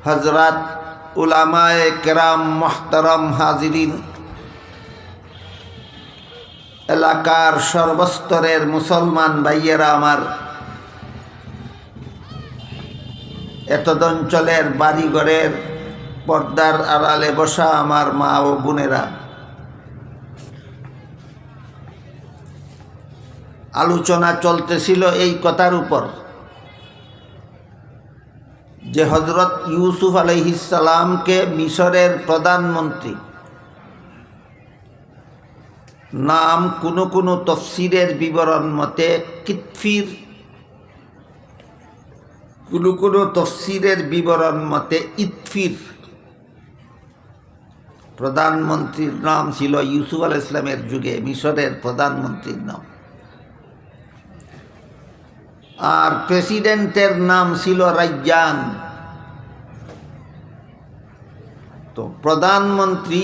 হযরত উলামায়ে কেরাম, মুহতারাম হাজিরিন, এলাকার সর্বস্তরের মুসলমান ভাইয়েরা আমার, এতদঞ্চলের বাড়িঘরের পর্দার আড়ালে বসা আমার মা ও বোনেরা, আলোচনা চলতেছিল এই কথার উপর যে হযরত ইউসুফ আলাইহিস সালামকে মিশরের প্রধানমন্ত্রী নাম কোনো তফসিরের বিবরণ মতে কিতফির, কোনো তফসিরের বিবরণ মতে ইতফির। প্রধানমন্ত্রীর নাম ছিল ইউসুফ আলাইহিস সালামের যুগে মিশরের প্রধানমন্ত্রীর নাম, আর প্রেসিডেন্টের নাম ছিল রায়্যান। তো প্রধানমন্ত্রী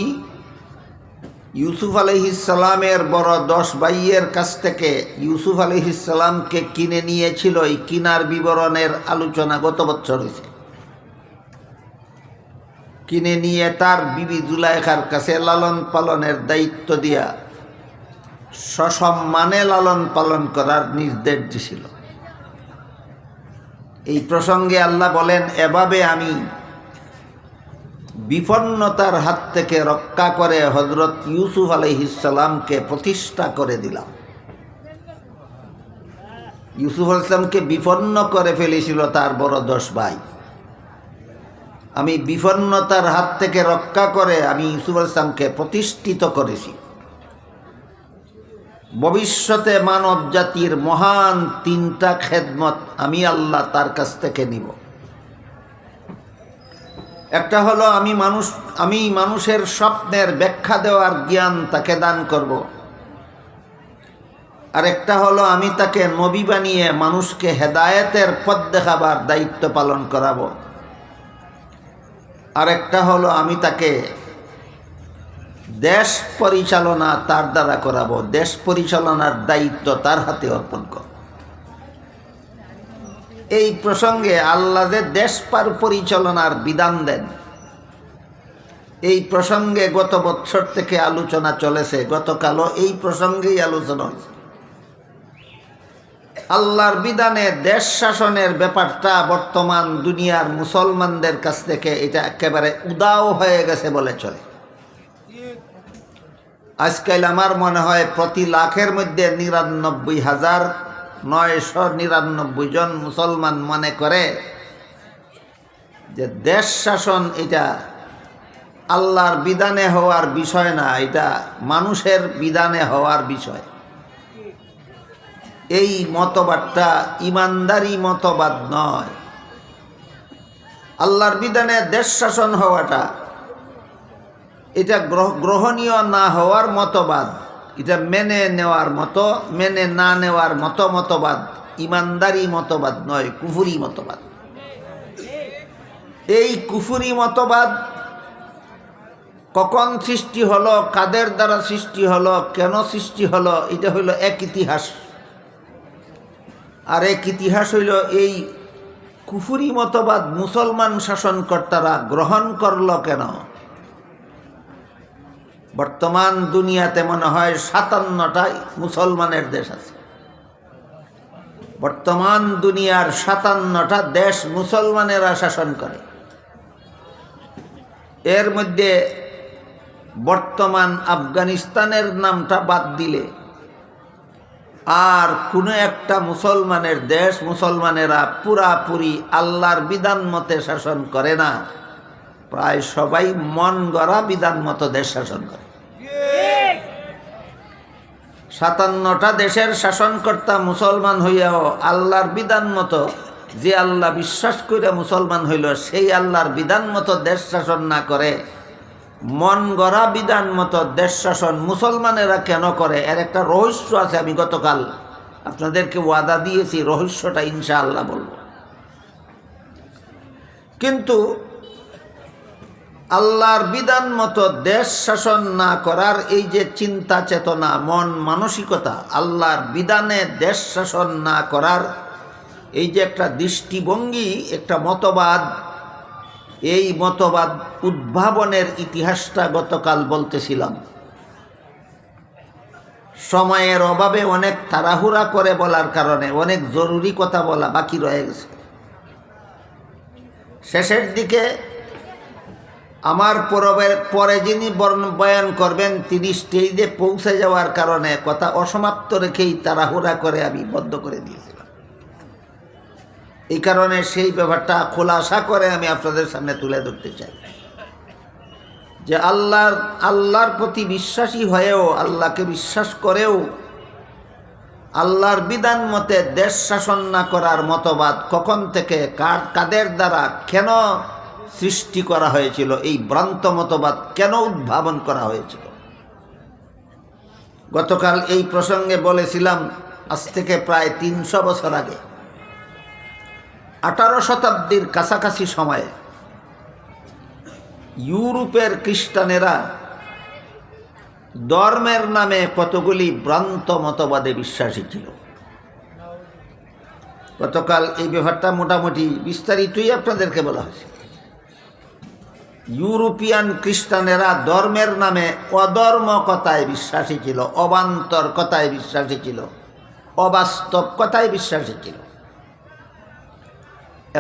ইউসুফ আলাইহিস সালামের বড় 10 ভাইয়ের কাছ থেকে ইউসুফ আলাইহিস সালামকে কিনে নিয়েছিল। এই কিনার বিবরণের আলোচনা গত বছর হয়েছে। কিনে নিয়ে তার বিবি জুলাইখার কাছে লালন পালনের দায়িত্ব দিয়া সসম্মানে লালন পালন করার নির্দেশ দিছিল। এই প্রসঙ্গে আল্লাহ বলেন, এভাবে আমি বিপন্নতার হাত থেকে রক্ষা করে হযরত ইউসুফ আলাইহিস সালামকে প্রতিষ্ঠা করে দিলাম। ইউসুফ আলাইহিস সালামকে বিপন্ন করে ফেলেছিল তার বড় 10 ভাই। আমি বিপন্নতার হাত থেকে রক্ষা করে আমি ইউসুফ আলাইহিস সালামকে প্রতিষ্ঠিত করেছি। ভবিষ্যতে মানব জাতির মহান 3টা খেদমত আমি আল্লাহ তার কাছ থেকে নিব। একটা হলো আমি মানুষের স্বপ্নের ব্যাখ্যা দেওয়ার জ্ঞান তাকে দান করব। আর একটা হলো আমি তাকে নবী বানিয়ে মানুষকে হেদায়েতের পথ দেখাবার দায়িত্ব পালন করাবো। আর একটা হলো আমি তাকে দেশ পরিচালনা তার দ্বারা করাবো, দেশ পরিচালনার দায়িত্ব তার হাতে অর্পণ করব। এই প্রসঙ্গে আল্লাহ যে দেশ পরিচালনার বিধান দেন, এই প্রসঙ্গে গত বছর থেকে আলোচনা চলেছে। গতকালও এই প্রসঙ্গেই আলোচনা হয়েছে। আল্লাহর বিধানে দেশ শাসনের ব্যাপারটা বর্তমান দুনিয়ার মুসলমানদের কাছ থেকে এটা একেবারে উদাও হয়ে গেছে বলে চলে। আজকাল আমার মনে হয় প্রতি লাখের মধ্যে 99,999 জন মুসলমান মনে করে যে দেশ শাসন এটা আল্লাহর বিধানে হওয়ার বিষয় না, এটা মানুষের বিধানে হওয়ার বিষয়। এই মতবাদটা ইমানদারি মতবাদ নয়। আল্লাহর বিধানে দেশ শাসন হওয়াটা এটা গ্রহণীয় না হওয়ার মতবাদ, এটা মেনে নেওয়ার মতো, মেনে না নেওয়ার মতবাদ ইমানদারি মতবাদ নয়, কুফরি মতবাদ। এই কুফরি মতবাদ কখন সৃষ্টি হলো, কাদের দ্বারা সৃষ্টি হলো, কেন সৃষ্টি হলো, এটা হইল এক ইতিহাস। আর এক ইতিহাস হইল এই কুফরি মতবাদ মুসলমান শাসনকর্তারা গ্রহণ করলো কেন। বর্তমান দুনিয়াতে মনে হয় 57টা মুসলমানের দেশ আছে। বর্তমান দুনিয়ার 57টা দেশ মুসলমানেরা শাসন করে। এর মধ্যে বর্তমান আফগানিস্তানের নামটা বাদ দিলে আর কোনো একটা মুসলমানের দেশ মুসলমানেরা পুরাপুরি আল্লাহর বিধান মতে শাসন করে না। প্রায় সবাই মন গড়া বিধান মতো দেশ শাসন করে। 57টা দেশের শাসনকর্তা মুসলমান হইয়াও আল্লাহর বিধান মতো, যে আল্লাহ বিশ্বাস করে মুসলমান হইল সেই আল্লাহর বিধান মতো দেশ শাসন না করে মন গড়া বিধান মতো দেশ শাসন মুসলমানেরা কেন করে, এর একটা রহস্য আছে। আমি গতকাল আপনাদেরকে ওয়াদা দিয়েছি, রহস্যটা ইনশাআল্লাহ বলবো। কিন্তু আল্লাহর বিধান মতো দেশ শাসন না করার এই যে চিন্তা চেতনা, মন মানসিকতা, আল্লাহর বিধানে দেশ শাসন না করার এই যে একটা দৃষ্টিভঙ্গি, একটা মতবাদ, এই মতবাদ উদ্ভাবনের ইতিহাসটা গতকাল বলতেছিলাম। সময়ের অভাবে অনেক তাড়াহুড়া করে বলার কারণে অনেক জরুরি কথা বলা বাকি রয়ে গেছে। শেষের দিকে আমার পরে যিনি বয়ান করবেন তিনি স্টেজে পৌঁছে যাওয়ার কারণে কথা অসমাপ্ত রেখেই তাড়াহুড়া করে আমি বন্ধ করে দিয়েছিলাম। এই কারণে সেই ব্যাপারটা খোলাসা করে আমি আপনাদের সামনে তুলে ধরতে চাই যে আল্লাহর প্রতি বিশ্বাসী হয়েও, আল্লাহকে বিশ্বাস করেও আল্লাহর বিধান মতে দেশ শাসন না করার মতবাদ কখন থেকে কাদের দ্বারা কেন সৃষ্টি করা হয়েছিল, এই ভ্রান্ত মতবাদ কেন উদ্ভাবন করা হয়েছিল। গতকাল এই প্রসঙ্গে বলেছিলাম আজ থেকে প্রায় 300 বছর আগে 18 শতাব্দীর কাছাকাছি সময়ে ইউরোপের খ্রিস্টানেরা ধর্মের নামে কতগুলি ভ্রান্ত মতবাদে বিশ্বাসী ছিল। গতকাল এই ব্যাপারটা মোটামুটি বিস্তারিতই আপনাদেরকে বলা হয়েছে। ইউরোপিয়ান খ্রিস্টানেরা ধর্মের নামে অধর্ম কথায় বিশ্বাসী ছিল, অবান্তর কথায় বিশ্বাসী ছিল, অবাস্তব কথায় বিশ্বাসী ছিল।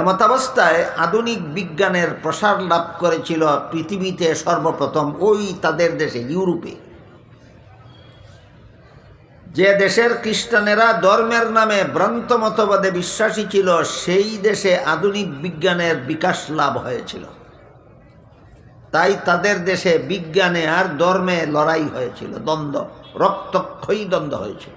এমতাবস্থায় আধুনিক বিজ্ঞানের প্রসার লাভ করেছিল পৃথিবীতে সর্বপ্রথম ওই তাদের দেশে ইউরোপে। যে দেশের খ্রিস্টানেরা ধর্মের নামে ভ্রান্ত মতবাদে বিশ্বাসী ছিল সেই দেশে আধুনিক বিজ্ঞানের বিকাশ লাভ হয়েছিল। তাই তাদের দেশে বিজ্ঞানে আর ধর্মে লড়াই হয়েছিল, দ্বন্দ্ব, রক্তক্ষয়ী দ্বন্দ্ব হয়েছিল।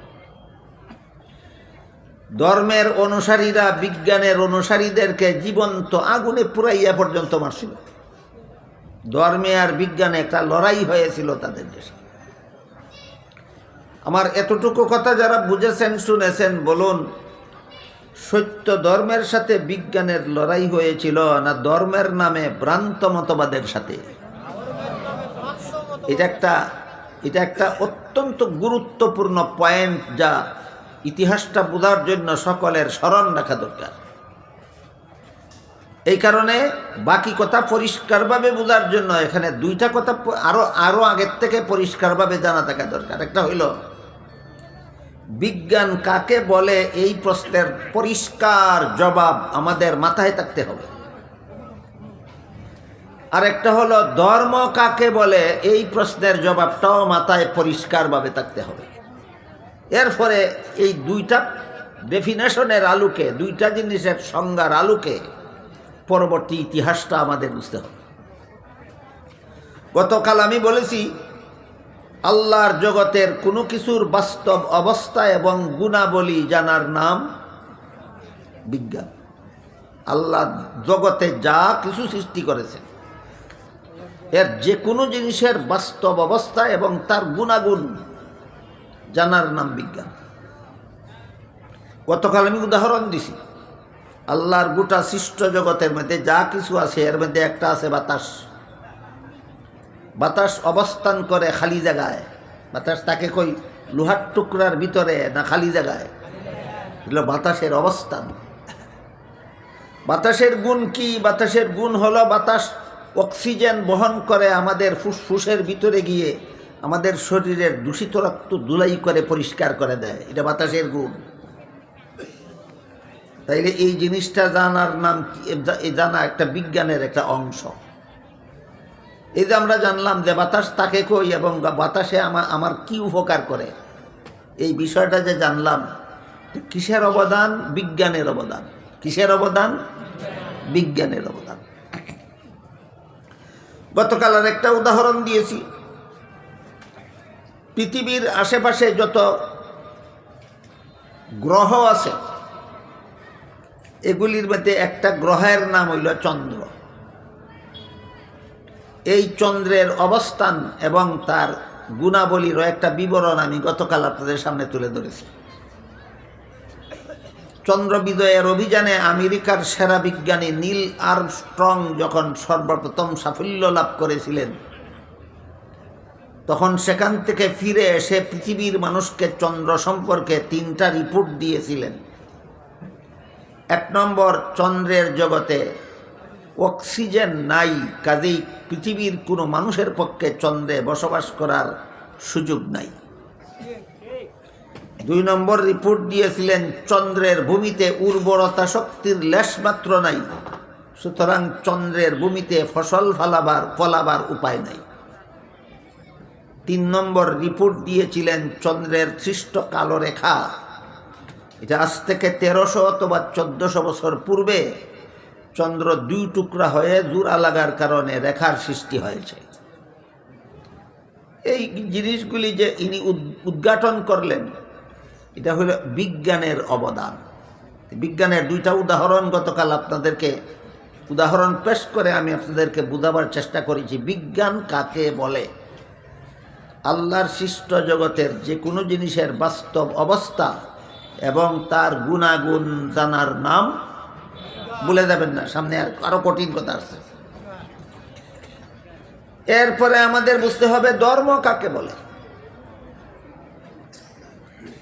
ধর্মের অনুসারীরা বিজ্ঞানের অনুসারীদেরকে জীবন্ত আগুনে পুরাইয়া পর্যন্ত মারছিল। ধর্মে আর বিজ্ঞানে একটা লড়াই হয়েছিল তাদের দেশে। আমার এতটুকু কথা যারা বুঝেছেন শুনেছেন বলুন, সত্য ধর্মের সাথে বিজ্ঞানের লড়াই হয়েছিল না ধর্মের নামে ভ্রান্ত মতবাদের সাথে? এটা একটা অত্যন্ত গুরুত্বপূর্ণ পয়েন্ট, যা ইতিহাসটা বোঝার জন্য সকলের স্মরণ রাখা দরকার। এই কারণে বাকি কথা পরিষ্কারভাবে বোঝার জন্য এখানে দুইটা কথা আরো আগের থেকে পরিষ্কারভাবে জানা থাকা দরকার। একটা হইল বিজ্ঞান কাকে বলে, এই প্রশ্নের পরিষ্কার জবাব আমাদের মাথায় থাকতে হবে। আর একটা হলো ধর্ম কাকে বলে, এই প্রশ্নের জবাবটাও মাথায় পরিষ্কারভাবে থাকতে হবে। এরপরে এই দুইটা ডেফিনেশনের আলোকে, দুইটা জিনিসের সংজ্ঞার আলোকে পরবর্তী ইতিহাসটা আমাদের বুঝতে হবে। গতকাল আমি বলেছি আল্লাহর জগতের কোনো কিছুর বাস্তব অবস্থা এবং গুণাবলী জানার নাম বিজ্ঞান। আল্লাহ জগতে যা কিছু সৃষ্টি করেছেন এর যে কোনো জিনিসের বাস্তব অবস্থা এবং তার গুণাগুণ জানার নাম বিজ্ঞান। গতকাল আমি উদাহরণ দিছি, আল্লাহর গোটা সৃষ্ট জগতের মধ্যে যা কিছু আছে এর মধ্যে একটা আছে বাতাস। বাতাস অবস্থান করে খালি জায়গায়। বাতাস তাকে কই লোহার টুকরার ভিতরে না খালি জায়গায়? এগুলো বাতাসের অবস্থান। বাতাসের গুণ কি? বাতাসের গুণ হলো বাতাস অক্সিজেন বহন করে আমাদের ফুসফুসের ভিতরে গিয়ে আমাদের শরীরের দূষিত রক্ত ধুলাই করে পরিষ্কার করে দেয়। এটা বাতাসের গুণ। তাইলে এই জিনিসটা জানার নাম জানা একটা বিজ্ঞানের একটা অংশ। এই যে আমরা জানলাম যে বাতাস তাকে কই এবং বাতাসে আমার কি উপকার করে, এই বিষয়টা যে জানলাম, কিসের অবদান? বিজ্ঞানের অবদান। কিসের অবদান? বিজ্ঞানের অবদান। গতকাল আর একটা উদাহরণ দিয়েছি, পৃথিবীর আশেপাশে যত গ্রহ আছে এগুলির মধ্যে একটা গ্রহের নাম হইল চন্দ্র। এই চন্দ্রের অবস্থান এবং তার গুণাবলীর একটা বিবরণ আমি গতকাল আপনাদের সামনে তুলে ধরেছি। চন্দ্র বিজয়ের অভিযানে আমেরিকার সেরা বিজ্ঞানী নীল আর্মস্ট্রং যখন সর্বপ্রথম সাফল্য লাভ করেছিলেন, তখন সেখান থেকে ফিরে এসে পৃথিবীর মানুষকে চন্দ্র সম্পর্কে 3টা রিপোর্ট দিয়েছিলেন। 1 নম্বর, চন্দ্রের জগতে অক্সিজেন নাই, কাজেই পৃথিবীর কোনো মানুষের পক্ষে চন্দ্রে বসবাস করার সুযোগ নাই। 2 নম্বর রিপোর্ট দিয়েছিলেন চন্দ্রের ভূমিতে উর্বরতা শক্তির লেশমাত্র নাই, সুতরাং চন্দ্রের ভূমিতে ফসল ফলাবার উপায় নাই। 3 নম্বর রিপোর্ট দিয়েছিলেন চন্দ্রের সৃষ্ট কালো রেখা, এটা আজ থেকে 1300 অথবা 1400 বছর পূর্বে চন্দ্র 2 টুকরা হয়ে জোড়া লাগার কারণে রেখার সৃষ্টি হয়েছে। এই জিনিসগুলি যে ইনি উদ্ঘাটন করলেন, এটা হলো বিজ্ঞানের অবদান। বিজ্ঞানের 2টা উদাহরণ গতকাল আপনাদেরকে উদাহরণ পেশ করে আমি আপনাদেরকে বোঝাবার চেষ্টা করেছি বিজ্ঞান কাকে বলে। আল্লাহর সৃষ্ট জগতের যে কোনো জিনিসের বাস্তব অবস্থা এবং তার গুণাগুণ জানার নাম ভুলে যাবেন না, সামনে আরো কঠিন কথা আছে। এরপরে আমাদের বুঝতে হবে ধর্ম কাকে বলে।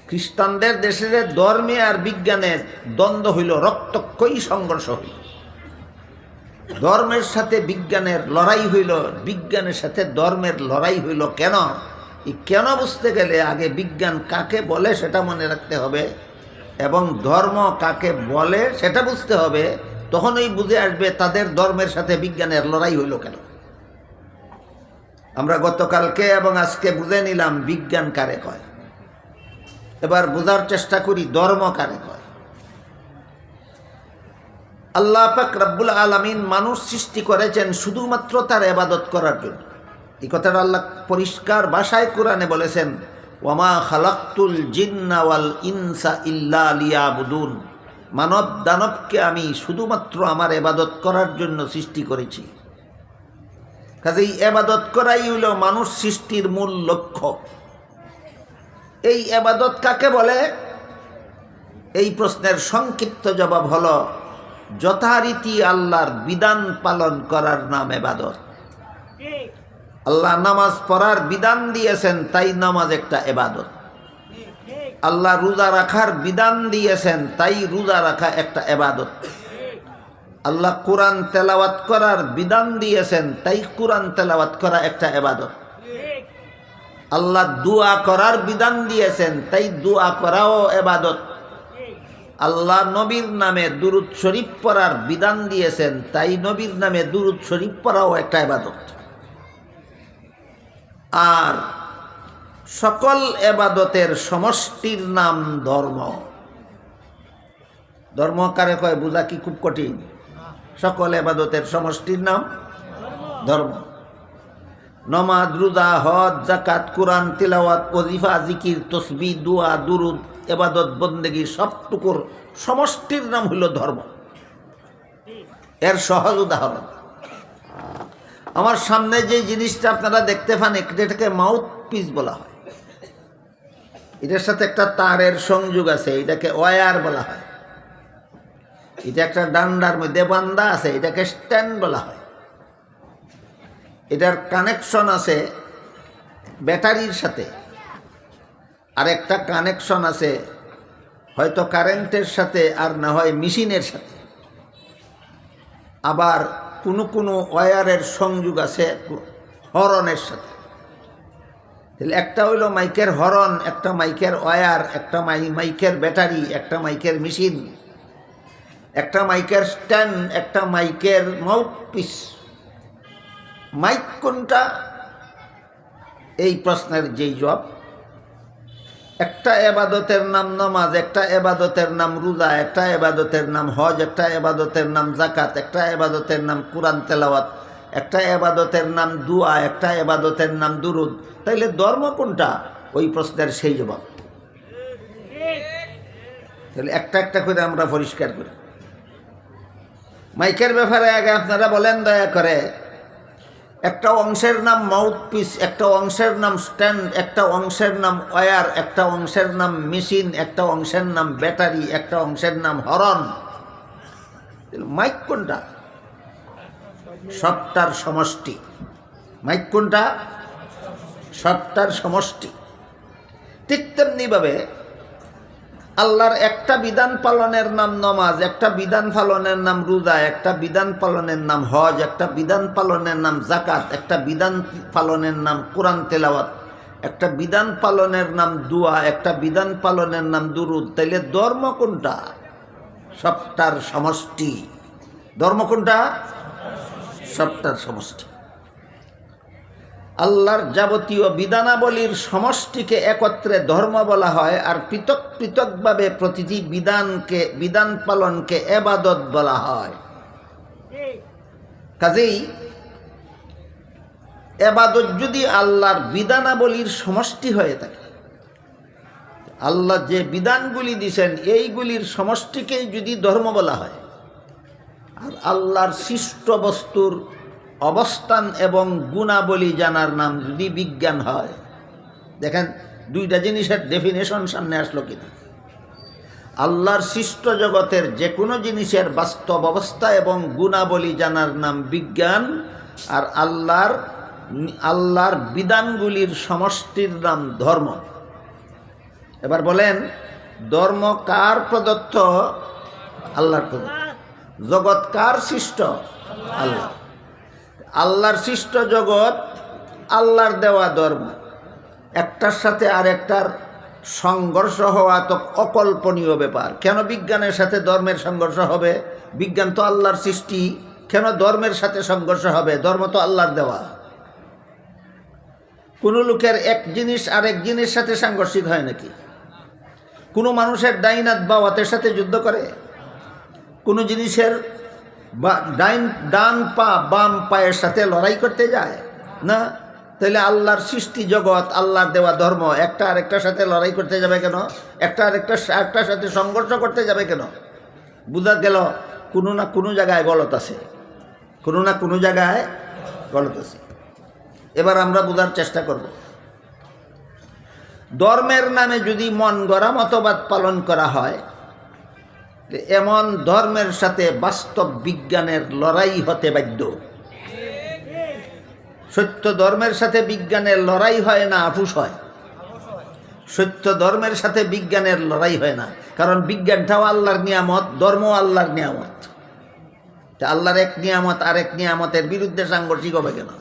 খ্রিস্টানদের দেশে যে ধর্মে আর বিজ্ঞানের দ্বন্দ্ব হইল, রক্তক্ষয়ী সংঘর্ষ হইল। ধর্মের সাথে বিজ্ঞানের লড়াই হইল, বিজ্ঞানের সাথে ধর্মের লড়াই হইল। কেন? কেন বুঝতে গেলে আগে বিজ্ঞান কাকে বলে সেটা মনে রাখতে হবে এবং ধর্ম কাকে বলে সেটা বুঝতে হবে। তখনই বুঝে আসবে তাদের ধর্মের সাথে বিজ্ঞানের লড়াই হইল কেন। আমরা গতকালকে এবং আজকে বুঝে নিলাম বিজ্ঞান কারে কয়। এবার বোঝার চেষ্টা করি ধর্ম কারে কয়। আল্লাহ পাক রব্বুল আলামিন মানুষ সৃষ্টি করেছেন শুধুমাত্র তার ইবাদত করার জন্য। এই কথাটা আল্লাহ পরিষ্কার ভাষায় কোরআনে বলেছেন, ওয়ামা খালাকতুল জিন্না ওয়াল ইনসা ইল্লা লিয়াবুদুন। মানব দানবকে আমি শুধুমাত্র আমার ইবাদত করার জন্য সৃষ্টি করেছি। কাজেই ইবাদত করাই হইল মানুষ সৃষ্টির মূল লক্ষ্য। এই ইবাদত কাকে বলে? এই প্রশ্নের সংক্ষিপ্ত জবাব হলো যথারীতি আল্লাহর বিধান পালন করার নাম ইবাদত। আল্লাহ নামাজ পড়ার বিধান দিয়েছেন, তাই নামাজ একটা ইবাদত। আল্লাহ রোজা রাখার বিধান দিয়েছেন, তাই রোজা রাখা একটা ইবাদত। আল্লাহ কোরআন তেলাওয়াত করার বিধান দিয়েছেন, তাই কোরআন তেলাওয়াত করা একটা ইবাদত। আল্লাহ দোয়া করার বিধান দিয়েছেন, তাই দোয়া করাও ইবাদত। আল্লাহ নবীর নামে দুরূদ শরীফ পড়ার বিধান দিয়েছেন, তাই নবীর নামে দুরূদ শরীফ পড়াও একটা ইবাদত। আর সকল ইবাদতের সমষ্টির নাম ধর্ম। ধর্ম কারে কয় বোঝা কি খুব কঠিন? সকল ইবাদতের সমষ্টির নাম ধর্ম। নামাজ, রোজা, হজ, যাকাত, কোরআন তিলাওয়াত, ওজিফা, জিকির, তসবিহ, দোয়া, দুরুদ, ইবাদত, বন্দেগী সবটুকুর সমষ্টির নাম হইল ধর্ম। এর সহজ উদাহরণ, আমার সামনে যে জিনিসটা আপনারা দেখতে পান এটাকে মাউথ পিস বলা হয়। এটার সাথে একটা তারের সংযোগ আছে, এটাকে ওয়্যার বলা হয়। এটা একটা ডান্ডার মধ্যে বান্ধা আছে, এটাকে স্ট্যান্ড বলা হয়। এটার কানেকশন আছে ব্যাটারির সাথে, আর একটা কানেকশন আছে হয়তো কারেন্টের সাথে আর না হয় মেশিনের সাথে। আবার কোনো কোনো ওয়্যারের সংযোগ আছে হরনের সাথে। তাহলে একটা হইল মাইকের হরন, একটা মাইকের ওয়্যার, একটা মাইকের ব্যাটারি, একটা মাইকের মেশিন, একটা মাইকের স্ট্যান্ড, একটা মাইকের মাউথপিস। মাইক কোনটা? এই প্রশ্নের যেই জবাব, একটা ইবাদতের নাম নামাজ, একটা ইবাদতের নাম রোজা, একটা ইবাদতের নাম হজ, একটা ইবাদতের নাম যাকাত, একটা ইবাদতের নাম কোরআন তেলাওয়াত, একটা ইবাদতের নাম দোয়া, একটা ইবাদতের নাম দুরুদ। তাইলে ধর্ম কোনটা? ওই প্রশ্নের সেই জবাব। তাহলে একটা একটা করে আমরা পরিষ্কার করি। মাইকের ব্যাপারে আগে আপনারা বলেন দয়া করে। একটা অংশের নাম মাউথপিস, একটা অংশের নাম স্ট্যান্ড, একটা অংশের নাম ওয়্যার, একটা অংশের নাম মেশিন, একটা অংশের নাম ব্যাটারি, একটা অংশের নাম হরন। মাইক কোনটা? সবটার সমষ্টি। মাইক কোনটা? সবটার সমষ্টি। ঠিক তেমনিভাবে আল্লাহর একটা বিধান পালনের নাম নমাজ, একটা বিধান পালনের নাম রোজা, একটা বিধান পালনের নাম হজ, একটা বিধান পালনের নাম যাকাত, একটা বিধান পালনের নাম কোরআন তেলাওয়াত, একটা বিধান পালনের নাম দোয়া, একটা বিধান পালনের নাম দুরুদ। তাইলে ধর্ম কোনটা? সবটার সমষ্টি। ধর্ম কোনটা? সবটার সমষ্টি। আল্লাহর যাবতীয় বিধানাবলীর সমষ্টিকে একত্রে ধর্ম বলা হয়, আর পৃথক পৃথকভাবে প্রতিটি বিধান পালনকে ইবাদত বলা হয়। কাজেই ইবাদত যদি আল্লাহর বিধানাবলীর সমষ্টি হয়ে থাকে, আল্লাহ যে বিধানগুলি দিয়েছেন এইগুলির সমষ্টিকেই যদি ধর্ম বলা হয়, আর আল্লাহর সৃষ্ট বস্তুর অবস্থান এবং গুণাবলী জানার নাম যদি বিজ্ঞান হয়, দেখেন দুইটা জিনিসের ডেফিনেশন সামনে আসলো কিনা। আল্লাহর সৃষ্ট জগতের যে কোনো জিনিসের বাস্তব অবস্থা এবং গুণাবলী জানার নাম বিজ্ঞান, আর আল্লাহর বিধানগুলির সমষ্টির নাম ধর্ম। এবার বলেন, ধর্ম কার প্রদত্ত? আল্লাহর প্রদত্ত। জগৎ কার সৃষ্ট? আল্লাহ। আল্লাহর সৃষ্ট জগৎ, আল্লাহর দেওয়া ধর্ম, একটার সাথে আরেকটার সংঘর্ষ হওয়া তো অকল্পনীয় ব্যাপার। কেন বিজ্ঞানের সাথে ধর্মের সংঘর্ষ হবে? বিজ্ঞান তো আল্লাহর সৃষ্টি, কেন ধর্মের সাথে সংঘর্ষ হবে? ধর্ম তো আল্লাহর দেওয়া। কোনো লোকের এক জিনিস আরেক জিনিসের সাথে সাংঘর্ষিক হয় নাকি? কোনো মানুষের ডাইন হাত বা হাতের সাথে যুদ্ধ করে? কোনো জিনিসের ডান পা বাম পায়ের সাথে লড়াই করতে যায় না। তাহলে আল্লাহর সৃষ্টি জগৎ, আল্লাহর দেওয়া ধর্ম একটা আরেকটার সাথে লড়াই করতে যাবে কেন? একটা আরেকটার সাথে সংঘর্ষ করতে যাবে কেন? বোঝা গেল কোনো না কোনো জায়গায় গলত আছে, কোনো না কোনো জায়গায় গলত আছে। এবার আমরা বোঝার চেষ্টা করব, ধর্মের নামে যদি মন গড়া মতবাদ পালন করা হয়, এমন ধর্মের সাথে বাস্তব বিজ্ঞানের লড়াই হতে বাধ্য। সত্য ধর্মের সাথে বিজ্ঞানের লড়াই হয় না, আপুস হয়। সত্য ধর্মের সাথে বিজ্ঞানের লড়াই হয় না, কারণ বিজ্ঞানটাও আল্লাহর নিয়ামত, ধর্ম আল্লাহর নিয়ামত। তা আল্লাহর এক নিয়ামত আরেক নিয়ামতের বিরুদ্ধে সাংঘর্ষিক হবে কেন?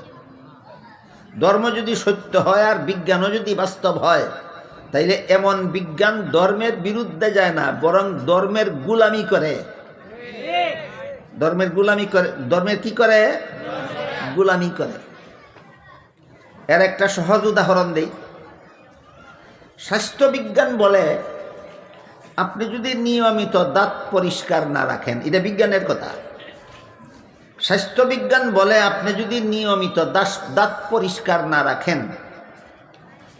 ধর্ম যদি সত্য হয় আর বিজ্ঞানও যদি বাস্তব হয়, তাইলে এমন বিজ্ঞান ধর্মের বিরুদ্ধে যায় না, বরং ধর্মের গুলামি করে। ধর্মের গুলামি করে। ধর্মের কি করে? গুলামি করে। এর একটা সহজ উদাহরণ দেই। স্বাস্থ্যবিজ্ঞান বলে, আপনি যদি নিয়মিত দাঁত পরিষ্কার না রাখেন, এটা বিজ্ঞানের কথা। স্বাস্থ্যবিজ্ঞান বলে, আপনি যদি নিয়মিত দাঁত পরিষ্কার না রাখেন,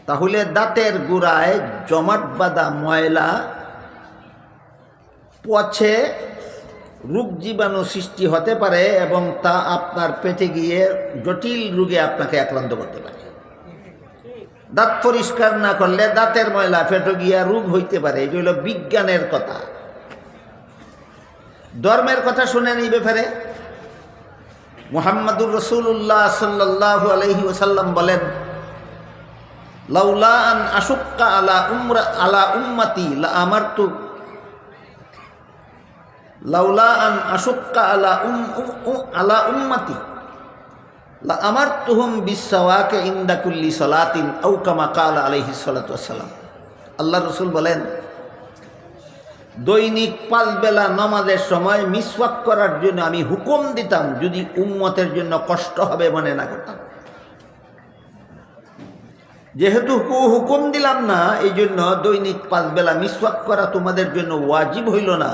তাহলে দাঁতের গোড়ায় জমাট বাঁধা ময়লা পচে রোগ জীবাণু সৃষ্টি হতে পারে এবং তা আপনার পেটে গিয়ে জটিল রোগে আপনাকে আক্রান্ত করতে পারে। দাঁত পরিষ্কার না করলে দাঁতের ময়লা পেটে গিয়া রোগ হইতে পারে। এটা হলো বিজ্ঞানের কথা। ধর্মের কথা শুনেন এই ব্যাপারে। মুহাম্মাদুর রাসূলুল্লাহ সাল্লাল্লাহু আলাইহি ওয়াসাল্লাম বলেন, লাউলা আন আশুক্কা আলা উম্মতি লা আমারতু লাউলা আন আশুক্কা আলা উম্মতি লা আমারতুহুম বিসওয়াকে ইনদা কুল্লি সালাতিন আও কামা ক্বালা আলাইহিস সালাতু ওয়াসসালাম। আল্লাহর রাসূল বলেন, দৈনিক 5 বেলা নামাজের সময় মিসওয়াক করার জন্য আমি হুকুম দিতাম, যদি উম্মতের জন্য কষ্ট হবে মনে না করতাম। যেহেতু হুকুম দিলাম না, এই জন্য দৈনিক 5 বেলা মিসওয়াক করা তোমাদের জন্য ওয়াজিব হইল না,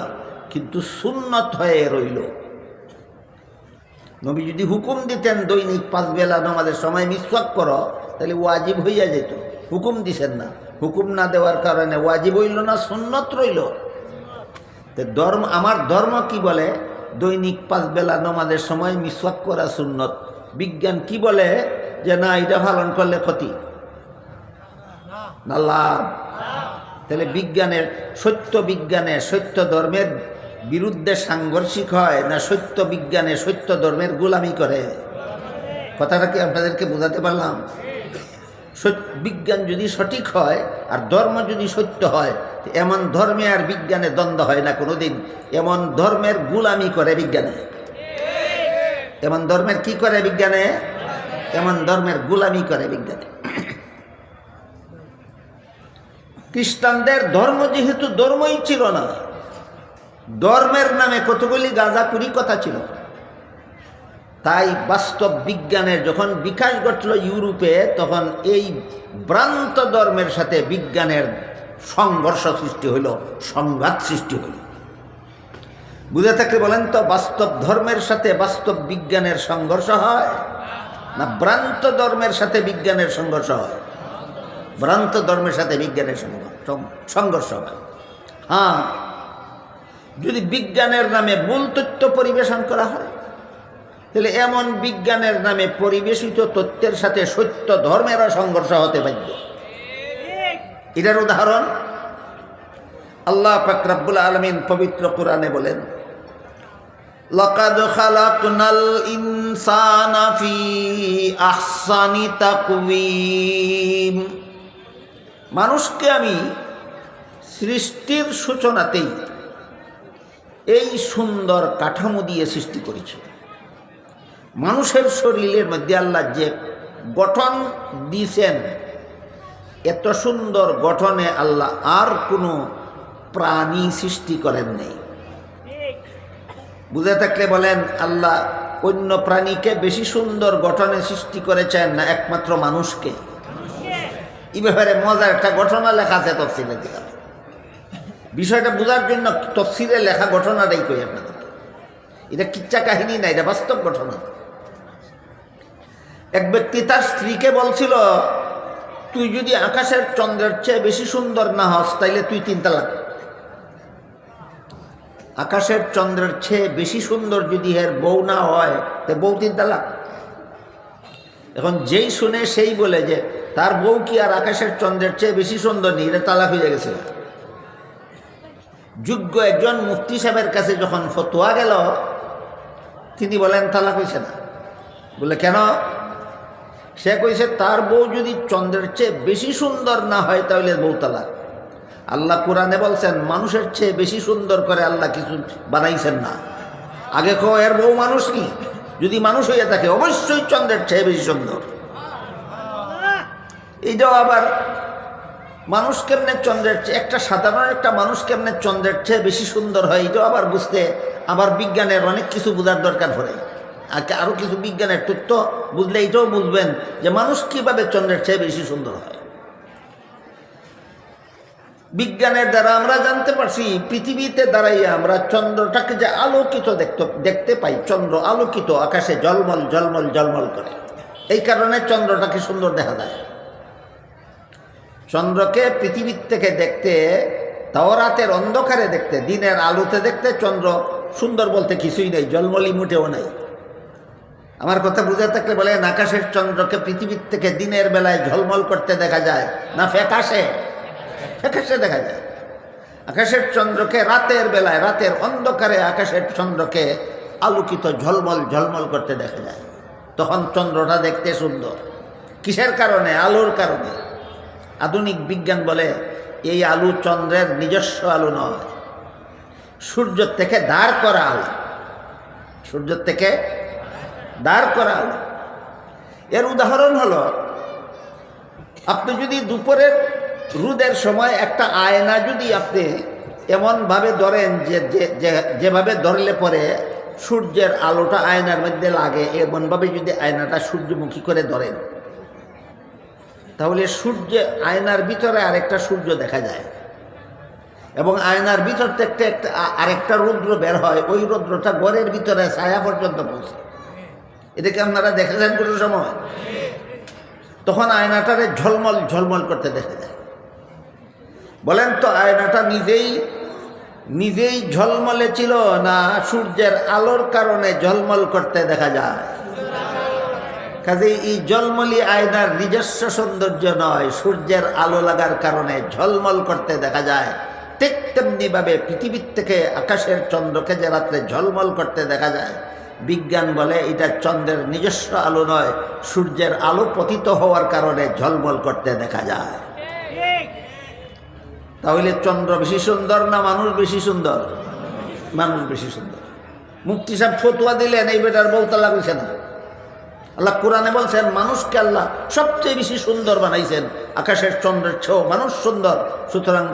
কিন্তু সুন্নত হয়ে রইল। নবী যদি হুকুম দিতেন দৈনিক 5 বেলা নামাজের সময় মিসওয়াক করো, তাহলে ওয়াজিব হইয়া যেত। হুকুম দিছেন না, হুকুম না দেওয়ার কারণে ওয়াজিব হইল না, সুন্নত রইল। ধর্ম, আমার ধর্ম কি বলে? দৈনিক 5 বেলা নামাজের সময় মিসওয়াক করা সুন্নত। বিজ্ঞান কি বলে? যে না, এটা পালন করলে ক্ষতি না লাভ। তাহলে বিজ্ঞানের সত্য ধর্মের বিরুদ্ধে সাংঘর্ষিক হয় না সত্য বিজ্ঞানে সত্য ধর্মের গোলামি করে? কথাটা কি আপনাদেরকে বোঝাতে পারলাম? বিজ্ঞান যদি সঠিক হয় আর ধর্ম যদি সত্য হয়, এমন ধর্মে আর বিজ্ঞানে দ্বন্দ্ব হয় না কোনোদিন। এমন ধর্মের গুলামি করে বিজ্ঞানে, এমন ধর্মের কি করে বিজ্ঞানে, এমন ধর্মের গুলামি করে বিজ্ঞানে। খ্রিস্টানদের ধর্ম যেহেতু ধর্মই ছিল না, ধর্মের নামে কতগুলি গাঁজাখুরি কথা ছিল, তাই বাস্তব বিজ্ঞানের যখন বিকাশ ঘটল ইউরোপে, তখন এই ভ্রান্ত ধর্মের সাথে বিজ্ঞানের সংঘর্ষ সৃষ্টি হইল, সংঘাত সৃষ্টি হইল। বুঝে থাকলে বলেন তো, বাস্তব ধর্মের সাথে বাস্তব বিজ্ঞানের সংঘর্ষ হয় না ভ্রান্ত ধর্মের সাথে বিজ্ঞানের সংঘর্ষ হয়? ভ্রান্ত ধর্মের সাথে বিজ্ঞানের সংঘর্ষ হয়। হ্যাঁ, যদি বিজ্ঞানের নামে ভুল তথ্য পরিবেশন করা হয়, তাহলে এমন বিজ্ঞানের নামে পরিবেশিত তথ্যের সাথে সত্য ধর্মেরও সংঘর্ষ হতে বাধ্য। এটার উদাহরণ আল্লাহ পাক রব্বুল আলামিন পবিত্র কোরআনে বলেন, লাকাদ খালাকনাল ইনসানা ফি আহসানি তাকওয়িম। মানুষকে আমি সৃষ্টির সূচনাতেই এই সুন্দর কাঠামো দিয়ে সৃষ্টি করেছি। মানুষের শরীরের মধ্যে আল্লাহ যে গঠন দিয়েছেন, এত সুন্দর গঠনে আল্লাহ আর কোনো প্রাণী সৃষ্টি করেন নেই। বুঝে থাকলে বলেন, আল্লাহ অন্য প্রাণীকে বেশি সুন্দর গঠনে সৃষ্টি করেছেন না একমাত্র মানুষকে? এই ব্যাপারে মজার একটা ঘটনা লেখা আছে তফসিলে দিলাম। বিষয়টা বোঝার জন্য তফসিলে লেখা ঘটনাটাই কই আপনাদের। এটা কিচ্ছা কাহিনী না, এটা বাস্তব ঘটনা। এক ব্যক্তি তার স্ত্রীকে বলছিল, তুই যদি আকাশের চন্দ্রের চেয়ে বেশি সুন্দর না হস, তাইলে তুই 3 তালাক। আকাশের চন্দ্রের চেয়ে বেশি সুন্দর যদি এর বউ না হয়, তো বউ 3 তালাক। এখন যেই শুনে সেই বলে যে তার বউ কি আর আকাশের চন্দ্রের চেয়ে বেশি সুন্দর নেই, এটা তালাক হয়ে গেছে। যোগ্য একজন মুফতি সাহেবের কাছে যখন ফতোয়া গেল, তিনি বলেন তালাক হয়েছে না। বলে কেন? সে কইছে তার বউ যদি চন্দ্রের চেয়ে বেশি সুন্দর না হয় তাহলে বউ তালাক। আল্লাহ কোরআনে বলছেন, মানুষের চেয়ে বেশি সুন্দর করে আল্লাহ কিছু বানাইছেন না। আগে কো এর বউ মানুষ কি? যদি মানুষ হইয়া থাকে অবশ্যই চন্দ্রের চেয়ে বেশি সুন্দর। এইটাও আবার মানুষ কেমনে চন্দ্রের চেয়ে, একটা সাধারণ একটা মানুষ কেমনে চন্দ্রের চেয়ে বেশি সুন্দর হয়, এটাও আবার বুঝতে আবার বিজ্ঞানের অনেক কিছু বোঝার দরকার পড়ে। আরও কিছু বিজ্ঞানের তথ্য বুঝলে এটাও বুঝবেন যে মানুষ কিভাবে চন্দ্রের চেয়ে বেশি সুন্দর হয়। বিজ্ঞানের দ্বারা আমরা জানতে পারছি, পৃথিবীতে দাঁড়াইয়া আমরা চন্দ্রটাকে যে আলোকিত দেখতে পাই, চন্দ্র আলোকিত, আকাশে ঝলমল ঝলমল ঝলমল করে, এই কারণে চন্দ্রটাকে সুন্দর দেখা যায়। চন্দ্রকে পৃথিবীর থেকে দেখতে, তাওরাতের অন্ধকারে দেখতে, দিনের আলোতে দেখতে চন্দ্র সুন্দর বলতে কিছুই নেই, ঝলমলি মুটেও নাই। আমার কথা বুঝে থাকলে বলেন, আকাশের চন্দ্রকে পৃথিবীর থেকে দিনের বেলায় ঝলমল করতে দেখা যায় না ফ্যাকাশে? ফ্যাকাশে দেখা যায়। আকাশের চন্দ্রকে রাতের বেলায়, রাতের অন্ধকারে আকাশের চন্দ্রকে আলোকিত ঝলমল ঝলমল করতে দেখা যায়। তখন চন্দ্রটা দেখতে সুন্দর। কিসের কারণে? আলোর কারণে। আধুনিক বিজ্ঞান বলে এই আলো চন্দ্রের নিজস্ব আলো নয়, সূর্যের থেকে দাঁড় করা আলো। সূর্যের থেকে দাঁড় করা আলো। এর উদাহরণ হলো, আপনি যদি দুপুরের রোদের সময় একটা আয়না যদি আপনি এমনভাবে ধরেন যেভাবে ধরলে পরে সূর্যের আলোটা আয়নার মধ্যে লাগে, এমনভাবে যদি আয়নাটা সূর্যমুখী করে ধরেন, তাহলে আয়নার ভিতরে আরেকটা সূর্য দেখা যায়, এবং আয়নার ভিতর থেকে আরেকটা রৌদ্র বের হয়। ওই রৌদ্রটা ঘরের ভিতরে ছায়া পর্যন্ত পৌঁছে। এটাকে আপনারা দেখেছেন কোনো সময়? তখন আয়নাটারে ঝলমল ঝলমল করতে দেখা যায়। বলেন তো, আয়নাটা নিজেই ঝলমলে ছিল না সূর্যের আলোর কারণে ঝলমল করতে দেখা যায়? কাজেই এই ঝলমলি আয়নার নিজস্ব সৌন্দর্য নয়, সূর্যের আলো লাগার কারণে ঝলমল করতে দেখা যায়। ঠিক তেমনিভাবে পৃথিবীর থেকে আকাশের চন্দ্রকে যে রাত্রে ঝলমল করতে দেখা যায়, বিজ্ঞান বলে এটা চন্দ্রের নিজস্ব আলো নয়, সূর্যের আলো পতিত হওয়ার কারণে ঝলমল করতে দেখা যায়। তাহলে চন্দ্র বেশি সুন্দর না মানুষ বেশি সুন্দর? মানুষ বেশি সুন্দর। মুফতি সাহেব ফতুয়া দিলেন, এই বেটার বউ তালাক হইছে না। আল্লাহ কোরআনে বলছেন মানুষকে আল্লাহ সবচেয়ে বেশি সুন্দর বানাইছেন, আকাশের চন্দ্রের চেয়েও মানুষ সুন্দর, সুতরাং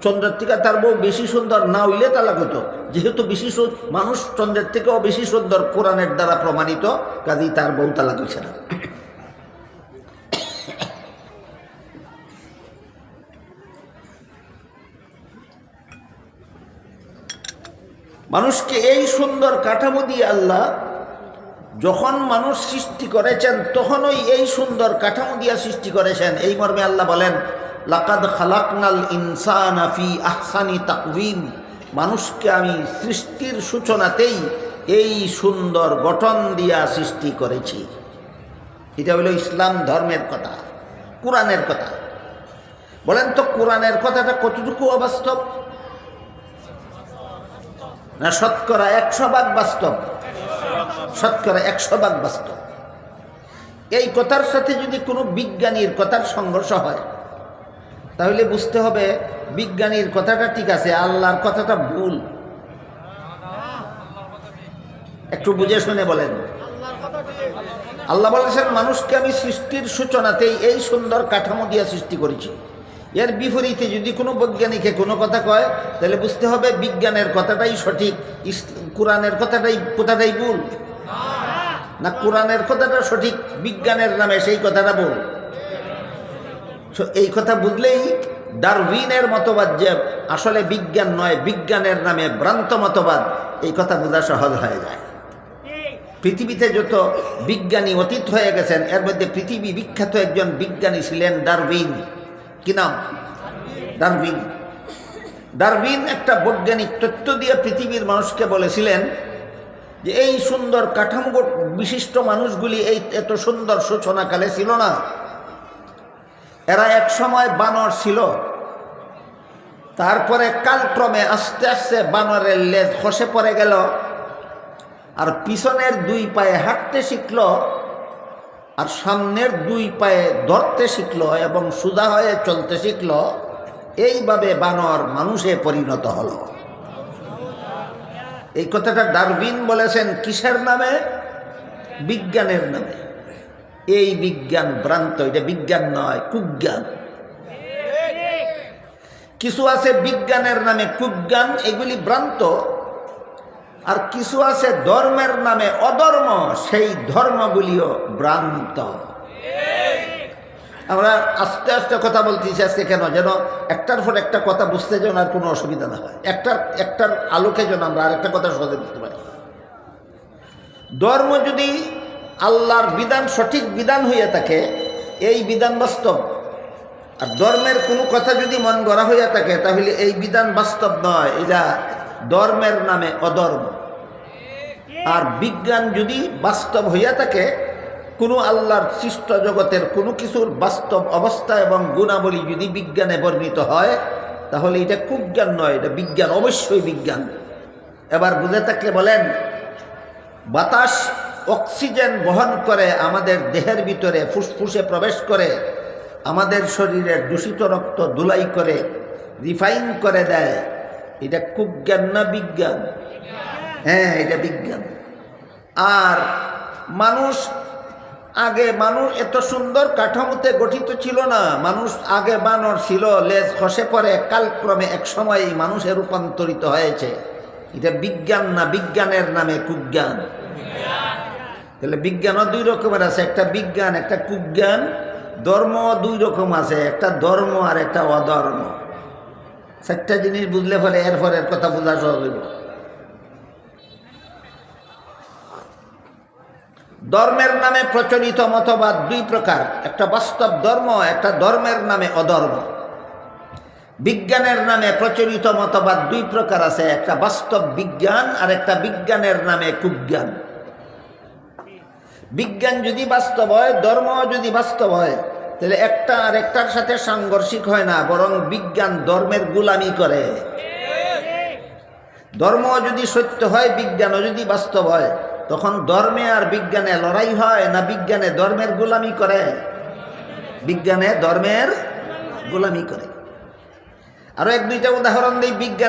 চন্দ্রের থেকে তার বউ বেশি সুন্দর না হইলে তালাক হতো। যেহেতু মানুষ চন্দ্রের থেকেও বেশি সুন্দর কোরআনের দ্বারা প্রমাণিত, কাজেই তার বউ তালাক হইছে না। মানুষকে এই সুন্দর কাঠামো দিয়ে আল্লাহ যখন মানুষ সৃষ্টি করেছেন তখনই এই সুন্দর কাঠামো দিয়ে সৃষ্টি করেছেন। এই মর্মে আল্লাহ বলেন, লাকাদ খালাকনাল ইনসানা ফি আহসানি তাকওয়িম, মানুষকে আমি সৃষ্টির সূচনাতেই এই সুন্দর গঠন দিয়া সৃষ্টি করেছি। এটা হলো ইসলাম ধর্মের কথা, কোরআনের কথা। বলেন তো কোরআনের কথাটা কতটুকু অবাস্তব? না শতকরা 100% বাস্তব? শতকরা 100% বাস্তব। এই কথার সাথে যদি কোনো বিজ্ঞানীর কথার সংঘর্ষ হয় তাহলে বুঝতে হবে বিজ্ঞানীর কথাটা ঠিক আছে, আল্লাহর কথাটা ভুল। একটু বুঝে শুনে বলেন। আল্লাহ বলেছেন মানুষকে আমি সৃষ্টির সূচনাতেই এই সুন্দর কাঠামো দিয়ে সৃষ্টি করেছি। এর বিপরীতে যদি কোনো বৈজ্ঞানিকে কোনো কথা কয় তাহলে বুঝতে হবে বিজ্ঞানের কথাটাই সঠিক, কোরআনের কথাটাই ভুল। না কোরআনের কথাটা সঠিক, বিজ্ঞানের নামে সেই কথাটা ভুল। এই কথা বুঝলেই ডারউইনের মতবাদ যে আসলে বিজ্ঞান নয়, বিজ্ঞানের নামে ভ্রান্ত মতবাদ, এই কথা বোঝা সহজ হয়ে যায়। পৃথিবীতে যত বিজ্ঞানী অতীত হয়ে গেছেন এর মধ্যে পৃথিবী বিখ্যাত একজন বিজ্ঞানী ছিলেন ডারউইন। কি নাম? ডারউইন। ডারউইন একটা বৈজ্ঞানিক তথ্য দিয়ে পৃথিবীর মানুষকে বলেছিলেন যে এই সুন্দর কাঠামো বিশিষ্ট মানুষগুলি এই এত সুন্দর সূচনাকালে ছিল না, এরা এক সময় বানর ছিল, তারপরে কালক্রমে আস্তে আস্তে বানরের লেজ খসে পড়ে গেল, আর পিছনের 2 পায়ে হাঁটতে শিখল, আর সামনের 2 পায়ে ধরতে শিখল এবং সোজা হয়ে চলতে শিখল। এইভাবে বানর মানুষে পরিণত হলো। এই কথাটা ডারউইন বলেছেন কিসের নামে? বিজ্ঞানের নামে। এই বিজ্ঞান ভ্রান্ত, এটা বিজ্ঞান নয়, কুজ্ঞান। কিছু আছে বিজ্ঞানের নামে কুজ্ঞান, এগুলি ভ্রান্ত। আর কিছু আছে ধর্মের নামে অধর্ম, সেই ধর্মগুলিও ভ্রান্ত। আমরা আস্তে আস্তে কথা বলতেছি আজকে, কেন? যেন একটার পর একটা কথা বুঝতে যেন আর কোনো অসুবিধা না হয়, একটার আলোকে যেন আমরা আরেকটা কথা সহজে বুঝতে পারি। ধর্ম যদি আল্লাহর বিধান সঠিক বিধান হইয়া থাকে, এই বিধান বাস্তব। আর ধর্মের কোনো কথা যদি মন গড়া হইয়া থাকে তাহলে এই বিধান বাস্তব নয়, এটা ধর্মের নামে অধর্ম। আর বিজ্ঞান যদি বাস্তব হইয়া থাকে, কোনো আল্লাহর সৃষ্ট জগতের কোনো কিছুর বাস্তব অবস্থা এবং গুণাবলী যদি বিজ্ঞানে বর্ণিত হয় তাহলে এটা কুজ্ঞান নয়, এটা বিজ্ঞান, অবশ্যই বিজ্ঞান। এবার বুঝে থাকলে বলেন, বাতাস অক্সিজেন বহন করে আমাদের দেহের ভিতরে ফুসফুসে প্রবেশ করে, আমাদের শরীরের দূষিত রক্ত ধুলাই করে রিফাইন করে দেয়, এটা কুজ্ঞান না বিজ্ঞান? হ্যাঁ, এটা বিজ্ঞান। আর মানুষ এত সুন্দর কাঠামোতে গঠিত ছিল না। মানুষ আগে বানর ছিল, লেজ খসে পড়ে কালক্রমে এক সময় মানুষে রূপান্তরিত হয়েছে। এটা বিজ্ঞান না, বিজ্ঞানের নামে কুজ্ঞান। তাহলে বিজ্ঞানও 2 রকমের আছে, একটা বিজ্ঞান একটা কুজ্ঞান। ধর্ম 2 রকম আছে, একটা ধর্ম আর একটা অধর্ম। 4টা জিনিস বুঝলে ফলে এর কথা বোঝা সহজ হইব। ধর্মের নামে প্রচলিত মতবাদ 2 প্রকার, একটা বাস্তব ধর্ম, একটা ধর্মের নামে অধর্ম। বিজ্ঞানের নামে প্রচলিত মতবাদ 2 প্রকার আছে, একটা বাস্তব বিজ্ঞান আর একটা বিজ্ঞানের নামে কুজ্ঞান। বিজ্ঞান যদি বাস্তব হয়, ধর্ম যদি বাস্তব হয়, তাহলে একটা আর একটার সাথে সাংঘর্ষিক হয় না, বরং বিজ্ঞান ধর্মের গোলামি করে। ধর্ম যদি সত্য হয়, বিজ্ঞানও যদি বাস্তব হয়, তখন ধর্মে আর বিজ্ঞানে লড়াই হয় না বিজ্ঞানে ধর্মের গোলামি করে? বিজ্ঞানে ধর্মের গোলামি করে। আরো এক দুইটা উদাহরণ দিই। বিজ্ঞান